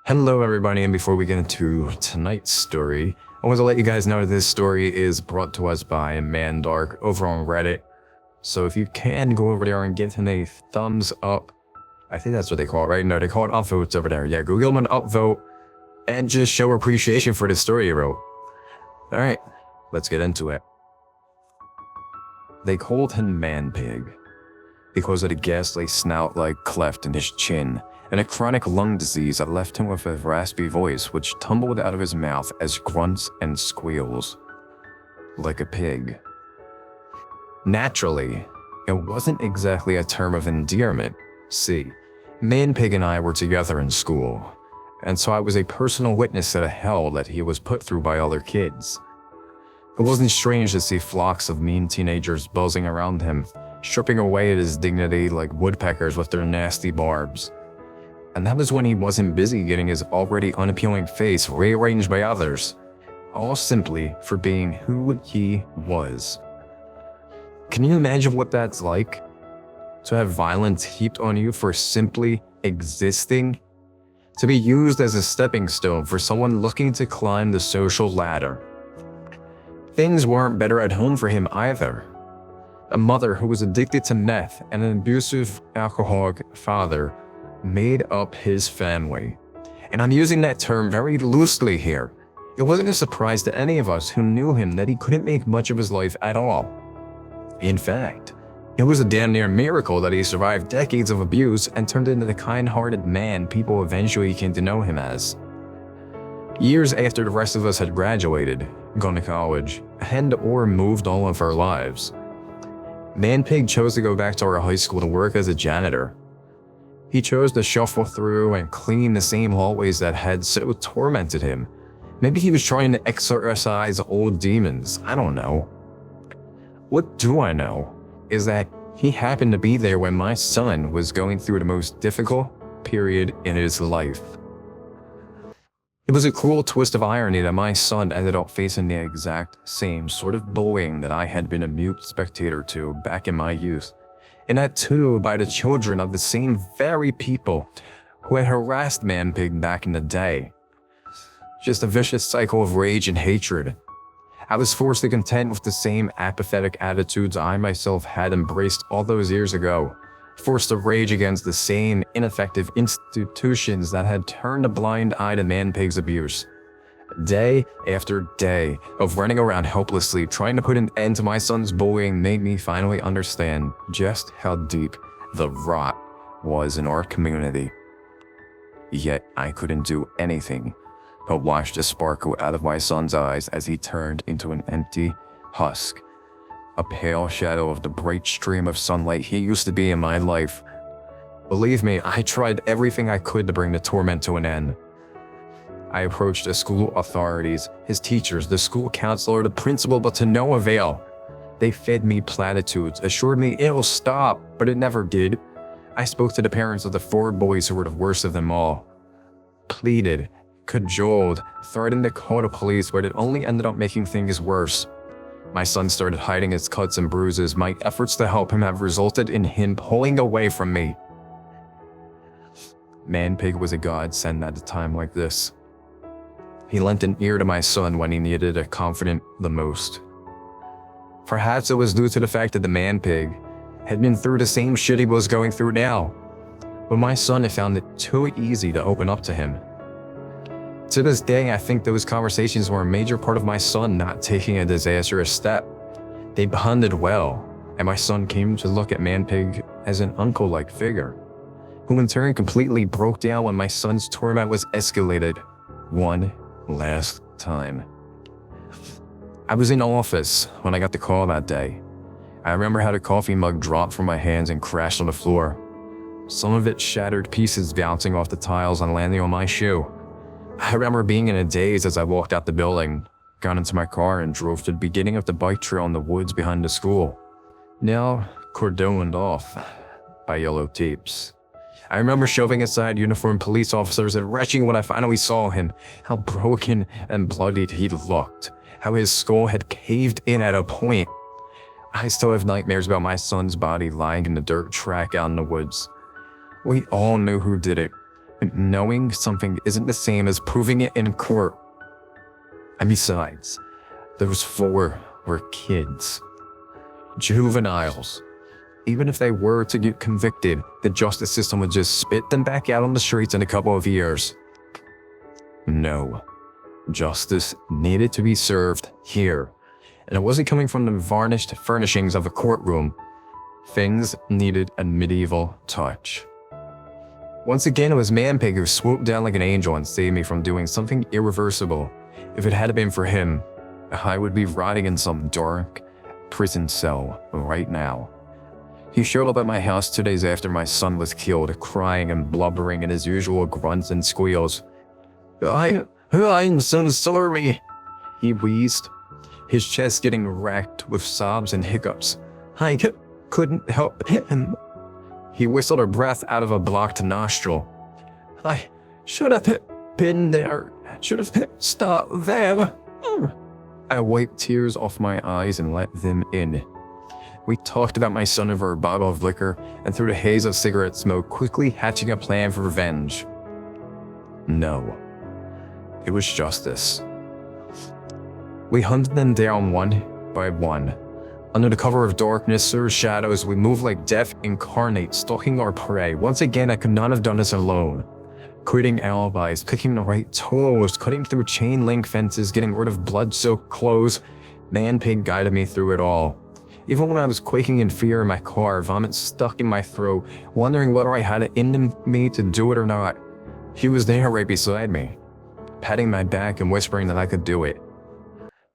Hello everybody, and before we get into tonight's story, I want to let you guys know that this story is brought to us by Mandark over on Reddit. So if you can go over there and give him a thumbs up, I think that's what they call it, right? No, they call it upvotes over there. Yeah, go give him an upvote and just show appreciation for the story he wrote. Alright, let's get into it. They called him Manpig because of the ghastly snout-like cleft in his chin, and a chronic lung disease that left him with a raspy voice which tumbled out of his mouth as grunts and squeals. Like a pig. Naturally, it wasn't exactly a term of endearment. See, Manpig and I were together in school, and so I was a personal witness to the hell that he was put through by other kids. It wasn't strange to see flocks of mean teenagers buzzing around him, stripping away at his dignity like woodpeckers with their nasty barbs. And that was when he wasn't busy getting his already unappealing face rearranged by others, all simply for being who he was. Can you imagine what that's like? To have violence heaped on you for simply existing? To be used as a stepping stone for someone looking to climb the social ladder? Things weren't better at home for him either. A mother who was addicted to meth and an abusive alcoholic father made up his family. And I'm using that term very loosely here. It wasn't a surprise to any of us who knew him that he couldn't make much of his life at all. In fact, it was a damn near miracle that he survived decades of abuse and turned into the kind-hearted man people eventually came to know him as. Years after the rest of us had graduated, gone to college, and/or moved all of our lives, Manpig chose to go back to our high school to work as a janitor. He chose to shuffle through and clean the same hallways that had so tormented him. Maybe he was trying to exorcise old demons, I don't know. What do I know is that he happened to be there when my son was going through the most difficult period in his life. It was a cruel twist of irony that my son ended up facing the exact same sort of bullying that I had been a mute spectator to back in my youth. And that too by the children of the same very people who had harassed Manpig back in the day. Just a vicious cycle of rage and hatred. I was forced to contend with the same apathetic attitudes I myself had embraced all those years ago. Forced to rage against the same ineffective institutions that had turned a blind eye to Manpig's abuse. Day after day of running around helplessly trying to put an end to my son's bullying made me finally understand just how deep the rot was in our community. Yet I couldn't do anything but watch the sparkle out of my son's eyes as he turned into an empty husk, a pale shadow of the bright stream of sunlight he used to be in my life. Believe me, I tried everything I could to bring the torment to an end. I approached the school authorities, his teachers, the school counselor, the principal, but to no avail. They fed me platitudes, assured me it'll stop, but it never did. I spoke to the parents of the 4 boys who were the worst of them all. Pleaded, cajoled, threatened to call the police, but it only ended up making things worse. My son started hiding his cuts and bruises. My efforts to help him have resulted in him pulling away from me. Manpig was a godsend at a time like this. He lent an ear to my son when he needed a confidant the most. Perhaps it was due to the fact that the Manpig had been through the same shit he was going through now. But my son had found it too easy to open up to him. To this day, I think those conversations were a major part of my son not taking a disastrous step. They bonded well, and my son came to look at Manpig as an uncle-like figure, who in turn completely broke down when my son's torment was escalated one last time. I was in office when I got the call that day. I remember how the coffee mug dropped from my hands and crashed on the floor. Some of it shattered pieces bouncing off the tiles and landing on my shoe. I remember being in a daze as I walked out the building, got into my car and drove to the beginning of the bike trail in the woods behind the school, now cordoned off by yellow tapes. I remember shoving aside uniformed police officers and retching when I finally saw him, how broken and bloodied he looked, how his skull had caved in at a point. I still have nightmares about my son's body lying in the dirt track out in the woods. We all knew who did it. Knowing something isn't the same as proving it in court. And besides, those 4 were kids. Juveniles. Even if they were to get convicted, the justice system would just spit them back out on the streets in a couple of years. No. Justice needed to be served here. And it wasn't coming from the varnished furnishings of a courtroom. Things needed a medieval touch. Once again, it was Manpig who swooped down like an angel and saved me from doing something irreversible. If it had been for him, I would be rotting in some dark prison cell right now. He showed up at my house 2 days after my son was killed, crying and blubbering in his usual grunts and squeals. I'm so sorry, he wheezed, his chest getting racked with sobs and hiccups. I couldn't help him. He whistled her breath out of a blocked nostril. I should have been there. Should have stopped there. I wiped tears off my eyes and let them in. We talked about my son over a bottle of liquor, and through the haze of cigarette smoke, quickly hatching a plan for revenge. No. It was justice. We hunted them down one by one. Under the cover of darkness or shadows, we moved like death incarnate, stalking our prey. Once again, I could not have done this alone. Creating alibis, picking the right toes, cutting through chain link fences, getting rid of blood-soaked clothes. Manpig guided me through it all. Even when I was quaking in fear in my car, vomit stuck in my throat, wondering whether I had it in me to do it or not, he was there right beside me, patting my back and whispering that I could do it.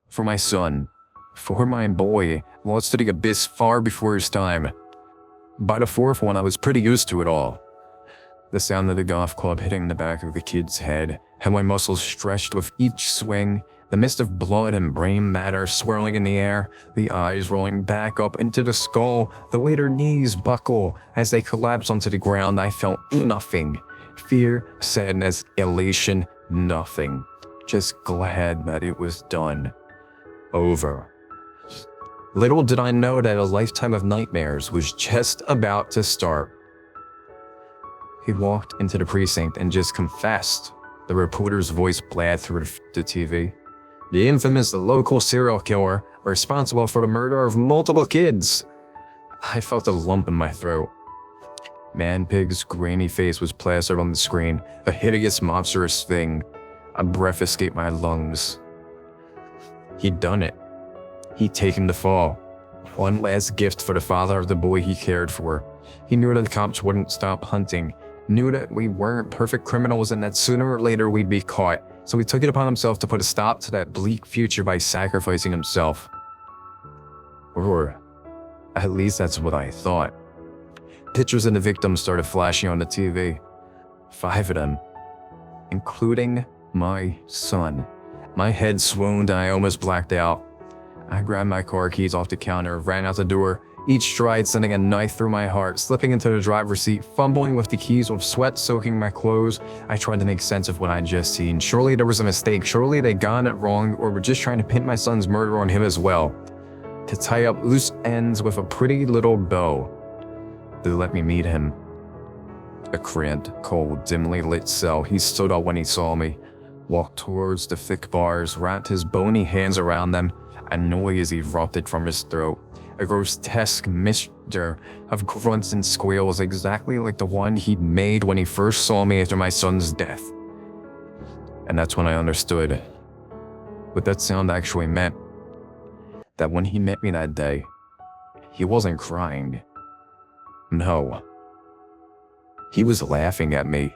For my son, for my boy, lost to the abyss far before his time. By the 4th one, I was pretty used to it all. The sound of the golf club hitting the back of the kid's head, how my muscles stretched with each swing, the mist of blood and brain matter swirling in the air, the eyes rolling back up into the skull, the way their knees buckle as they collapse onto the ground. I felt nothing. Fear, sadness, elation, nothing. Just glad that it was done. Over. Little did I know that a lifetime of nightmares was just about to start. He walked into the precinct and just confessed. The reporter's voice blared through the TV. The infamous local serial killer responsible for the murder of multiple kids. I felt a lump in my throat. Manpig's grainy face was plastered on the screen, a hideous, monstrous thing. A breath escaped my lungs. He'd done it. He'd taken the fall. One last gift for the father of the boy he cared for. He knew that the cops wouldn't stop hunting, knew that we weren't perfect criminals and that sooner or later we'd be caught, so he took it upon himself to put a stop to that bleak future by sacrificing himself. Or at least that's what I thought. Pictures of the victims started flashing on the TV. 5 of them, including my son. My head swooned and I almost blacked out. I grabbed my car keys off the counter, ran out the door, each stride sending a knife through my heart, slipping into the driver's seat, fumbling with the keys with sweat soaking my clothes. I tried to make sense of what I'd just seen. Surely there was a mistake, surely they'd gotten it wrong, or were just trying to pin my son's murder on him as well. To tie up loose ends with a pretty little bow. They let me meet him. A cramped, cold, dimly lit cell. He stood up when he saw me, walked towards the thick bars, wrapped his bony hands around them. A noise erupted from his throat, a grotesque mixture of grunts and squeals exactly like the one he'd made when he first saw me after my son's death. And that's when I understood what that sound actually meant. That when he met me that day, he wasn't crying. No. He was laughing at me.